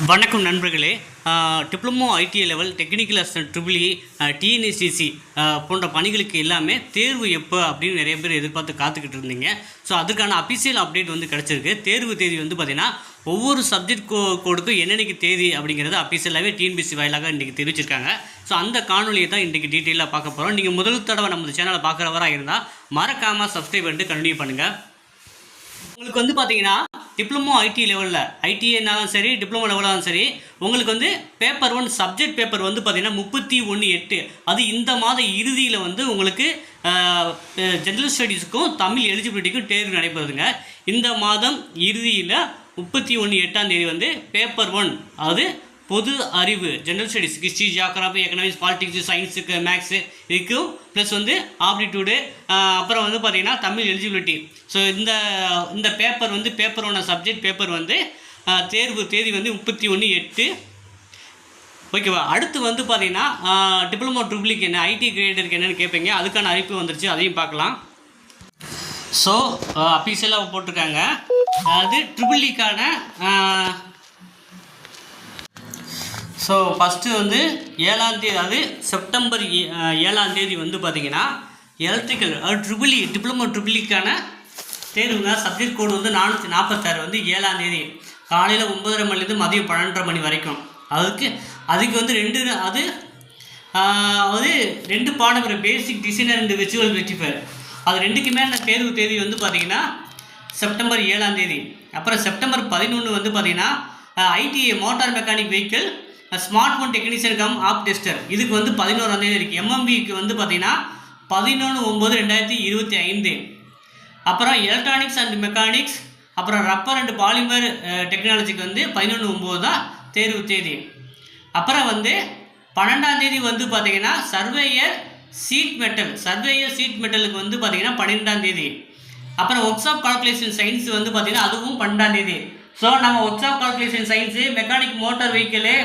வணக்கம் நண்பர்களே. Diploma ITI level technical assistant triple E TNSCC போன்ற பணிகளுக்கு எல்லாமே தேர்வு எப்போ அப்படின்னு நிறைய பேர் எதிர்பார்த்து காத்துக்கிட்டு இருந்தீங்க. ஸோ அதுக்கான அஃபிஷியல் அப்டேட் வந்து கிடச்சிருக்கு. தேர்வு தேதி வந்து பார்த்திங்கன்னா ஒவ்வொரு சப்ஜெக்ட் கோடுக்கும் என்னென்னைக்கு தேதி அப்படிங்கிறது அஃபிஷியலாகவே டிஎன்பிஎஸ்சி வாயிலாக இன்றைக்கி தெரிவிச்சிருக்காங்க. ஸோ அந்த காணொலியை தான் இன்றைக்கி டீட்டெயிலாக பார்க்க போகிறோம். நீங்கள் முதல் தடவை நம்ம சேனலை பார்க்குறவராக இருந்தால் மறக்காமல் சப்ஸ்கிரைப் பண்ணிட்டு கண்டினியூ பண்ணுங்கள். உங்களுக்கு வந்து பார்த்தீங்கன்னா டிப்ளமோ ஐடி லெவலில் ஐடிஐனாலும் சரி டிப்ளமோ லெவலாலும் சரி உங்களுக்கு வந்து பேப்பர் 1 சப்ஜெக்ட் பேப்பர் வந்து பார்த்திங்கன்னா 31/8 அது இந்த மாத இறுதியில் வந்து உங்களுக்கு ஜென்ரல் ஸ்டடீஸுக்கும் தமிழ் எலிஜிபிலிட்டிக்கும் தேர்வு நடைபெறுதுங்க. இந்த மாதம் இறுதியில் 31/8 வந்து பேப்பர் 1 அது பொது அறிவு general studies history geography economics politics சயின்ஸுக்கு மேக்ஸு இதுக்கும் ப்ளஸ் வந்து ஆப்டிடியூடு அப்புறம் வந்து பார்த்திங்கன்னா தமிழ் எலிஜிபிலிட்டி. ஸோ இந்த பேப்பர் வந்து பேப்பர் 1 சப்ஜெக்ட் பேப்பர் வந்து தேர்வு தேதி வந்து 31/8 ஓகேவா. அடுத்து வந்து பார்த்திங்கன்னா டிப்ளமோ ட்ரிபிளுக்கு என்ன ஐடி கிரேடருக்கு என்னென்னு கேட்பீங்க. அதுக்கான அறிவிப்பு வந்துருச்சு, அதையும் பார்க்கலாம். ஸோ அஃபீஷியலாக போட்டிருக்காங்க. அது ட்ரிபிள் இக்கான ஸோ ஃபஸ்ட்டு வந்து 7ஆம் தேதி அதாவது செப்டம்பர் 7ஆம் தேதி வந்து பார்த்திங்கன்னா எலக்ட்ரிக்கல் ட்ரிபிள் இ டிப்ளமோ ட்ரிபிளிக்கான தேர்வுங்க. சப்ஜெக்ட் கோடு வந்து 446 வந்து 7ஆம் தேதி காலையில் 9:30 மணிலேருந்து மதியம் 12:30 மணி வரைக்கும். அதுக்கு வந்து ரெண்டு பாடம் பேசிக் டிசைனர் அண்ட் விசுவல் ரெக்டிஃபையர் அது ரெண்டுக்குமே தேர்வு தேதி வந்து பார்த்திங்கன்னா செப்டம்பர் 7ஆம் தேதி. அப்புறம் செப்டம்பர் 11 வந்து பார்த்திங்கன்னா ITI motor mechanic vehicle smart phone technician cum app tester இதுக்கு வந்து 11ஆம் தேதி இருக்குது. எம்எம்பிக்கு வந்து பார்த்திங்கன்னா 11/9/2025. அப்புறம் எலக்ட்ரானிக்ஸ் அண்ட் மெக்கானிக்ஸ் அப்புறம் ரப்பர் அண்ட் பாலிமர் டெக்னாலஜிக்கு வந்து 11/9 தான் தேர்வு தேதி. அப்புறம் வந்து 12ஆம் தேதி வந்து பார்த்திங்கன்னா சர்வேயர் சீட் மெட்டலுக்கு வந்து பார்த்திங்கன்னா 12ஆம் தேதி. அப்புறம் ஒர்க்ஸ் ஆஃப் கால்குலேஷன் சயின்ஸ் வந்து பார்த்திங்கன்னா அதுவும் 12ஆம் தேதி. ஸோ நம்ம works of calculation science mechanic motor vehicle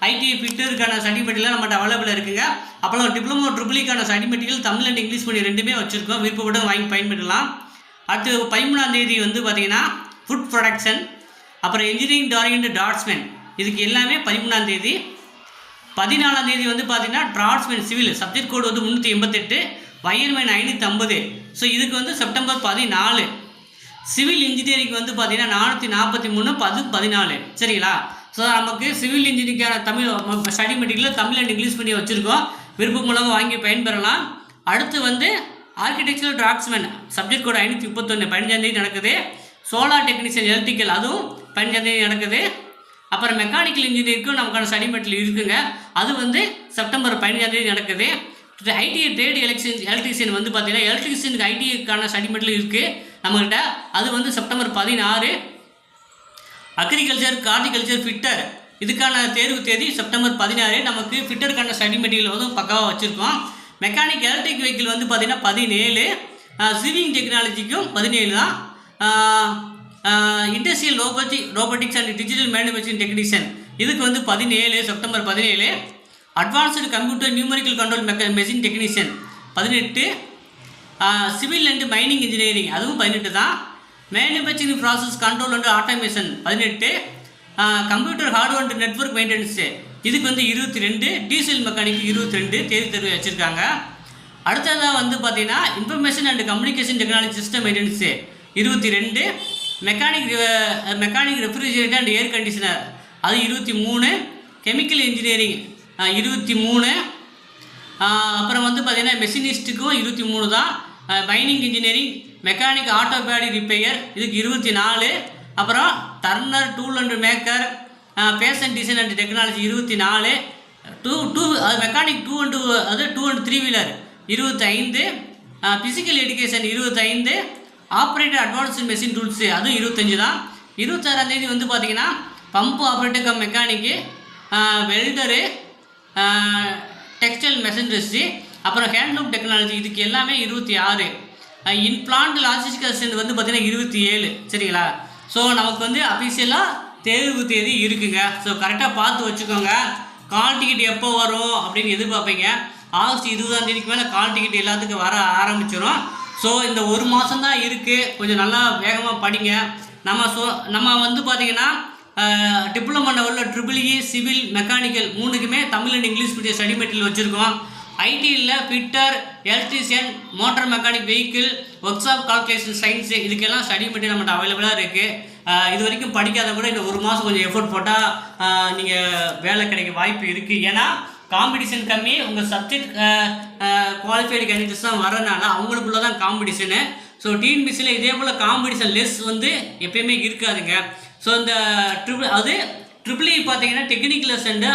IT ஃபிட்டருக்கான சர்டிஃபிகேட்லாம் நம்மகிட்ட அவைலபிளாக இருக்குங்க. அப்புறம் டிப்ளமோ ட்ரிபிளிக்கான சர்டிஃபிகேட்கள் தமிழ் அண்ட் இங்கிலீஷ் பண்ணி ரெண்டுமே வச்சுருக்கோம். விருப்பப்பட்டு வாங்கி பயன்படுத்தலாம். அடுத்து 13ஆம் தேதி வந்து பார்த்திங்கன்னா ஃபுட் ப்ரொடக்ஷன் அப்புறம் இன்ஜினியரிங் டாரிங் டாட்ஸ்மேன் இதுக்கு எல்லாமே 13ஆம் தேதி. 14ஆம் தேதி வந்து பார்த்திங்கன்னா டிராட்ஸ்மேன் சிவில் சப்ஜெக்ட் கோடு வந்து 388 வயர்மேன் 550. ஸோ இதுக்கு வந்து செப்டம்பர் 14. சிவில் இன்ஜினியரிங் வந்து பார்த்திங்கன்னா 443 14 சரிங்களா. ஸோ நமக்கு சிவில் இன்ஜினியரிங்கான Tamil study material Tamil and English பண்ணி வச்சுருக்கோம். விருப்பம் மூலமாக வாங்கி பயன்பெறலாம். அடுத்து வந்து ஆர்கிடெக்சரல் டிராஃப்ட்ஸ்மேன் சப்ஜெக்ட் கோடு 531 15ஆம் தேதி நடக்குது. சோலார் டெக்னீஷியன் எலக்ட்ரிக்கல் அதுவும் 15ஆம் தேதி நடக்குது. அப்புறம் மெக்கானிக்கல் இன்ஜினியரிங்கும் நமக்கான ஸ்டடி மெட்டீரியல் இருக்குங்க. அது வந்து செப்டம்பர் 15ஆம் தேதி நடக்குது. ஐடிஐ ட்ரேட் எலக்ட்ரிஷியன் வந்து பார்த்திங்கன்னா எலக்ட்ரிஷியனுக்கு ஐடிஐக்கான சர்டிஃபிகேட் மெட்டீரியல் இருக்குது நம்மகிட்ட. அது வந்து செப்டம்பர் 16. அக்ரிகல்ச்சர் ஹார்டிகல்ச்சர் ஃபிட்டர் இதுக்கான தேர்வு தேதி செப்டம்பர் 16. நமக்கு ஃபிட்டருக்கான ஸ்டடி மெட்டீரியல் வந்து பக்காவாக வச்சுருக்கோம். மெக்கானிக் எலக்ட்ரிக் வெஹிக்கிள் வந்து பார்த்திங்கன்னா 17. சிவிங் டெக்னாலஜிக்கும் 17 தான். Industrial robotics and digital manufacturing technician இதுக்கு வந்து 17 September 17. Advanced computer numerical control machine technician 18. Civil and mining engineering அதுவும் 18 தான். Manufacturing process control and automation 18. Computer hardware and network maintenance இதுக்கு வந்து 22. Diesel mechanic 22 தேர்வு வச்சுருக்காங்க. அடுத்ததாக வந்து பார்த்திங்கன்னா information and communication technology system maintenance 22. Mechanic refrigerator and air conditioner அது 23. Chemical engineering 23. அப்புறம் வந்து பார்த்திங்கன்னா மெஷினிஸ்ட்டுக்கும் 23 தான். மைனிங் இன்ஜினியரிங் மெக்கானிக் ஆட்டோ பாடி ரிப்பேர் இதுக்கு 24. அப்புறம் turner tool and maker fashion design and technology 24. அது mechanic 2 and 3 wheeler 25. Physical education 25. Operator advanced machine tools அதுவும் 25 தான். 26ஆம் தேதி வந்து பார்த்திங்கன்னா pump operator come mechanic welder textile மெஷினரிஸ்ட்ரி அப்புறம் ஹேண்ட்லூம் டெக்னாலஜி இதுக்கு எல்லாமே 26. இன்பிளான்ட் லாஜிஸ்டிக் அசிஸ்டன்ட் வந்து பார்த்திங்கன்னா 27 சரிங்களா. ஸோ நமக்கு வந்து அஃபிஷியலாக தேர்வு தேதி இருக்குங்க. ஸோ கரெக்டாக பார்த்து வச்சுக்கோங்க. கால் டிக்கெட் எப்போ வரும் அப்படின்னு எதிர்பார்ப்பீங்க. ஆகஸ்ட் 20ஆம் தேதிக்கு மேலே கால் டிக்கெட் எல்லாத்துக்கும் வர ஆரம்பிச்சிடும். ஸோ இந்த ஒரு மாதம் தான் இருக்குது. கொஞ்சம் நல்லா வேகமாக படிங்க. நம்ம வந்து பார்த்திங்கன்னா டிப்ளமோ லெவலில் EEE சிவில் மெக்கானிக்கல் 3க்குமே Tamil and English medium study material வச்சுருக்கோம். ஐடியில் fitter, electrician, motor mechanic, vehicle, work shop calculation science இதுக்கெல்லாம் ஸ்டடி மெட்டீரியல் நம்மகிட்ட அவைலபிளாக இருக்குது. இது வரைக்கும் படிக்காத கூட இந்த ஒரு மாதம் கொஞ்சம் எஃபோர்ட் போட்டால் நீங்கள் வேலை கிடைக்க வாய்ப்பு இருக்குது. ஏன்னா காம்படிஷன் கம்மி, உங்கள் சப்ஜெக்ட் குவாலிஃபைடு கேண்டிடேட்ஸ் தான் வரனால அவங்களுக்குள்ள தான் காம்படிஷனு. ஸோ டிஎன்பிசியில் இதே போல் காம்படிஷன் லெஸ் வந்து எப்பயுமே இருக்காதுங்க. ஸோ இந்த ட்ரிபிள்இ பார்த்தீங்கன்னா டெக்னிக்கல் அசண்டு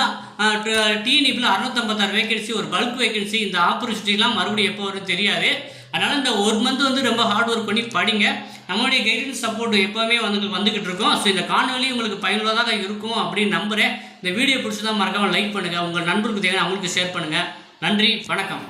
டிஎன்இபியில் 656 வேகன்சி, ஒரு பல்க் வேகன்சி. இந்த ஆப்பர்ச்சுனிட்டிலாம் மறுபடியும் எப்போ வரும் தெரியாது. அதனால் இந்த ஒரு மந்த் வந்து ரொம்ப ஹார்ட் ஒர்க் பண்ணி படிங்க. நம்மளுடைய கைடன்ஸ் சப்போர்ட் எப்போவுமே வந்துக்கிட்டு இருக்கோம். ஸோ இந்த காணொலி உங்களுக்கு பயனுள்ளதாக இருக்கும் அப்படின்னு நம்புகிறேன். இந்த வீடியோ பிடிச்சதான் மறக்காமல் லைக் பண்ணுங்கள். உங்கள் நண்பருக்கு தேவையான அவங்களுக்கு ஷேர் பண்ணுங்கள். நன்றி, வணக்கம்.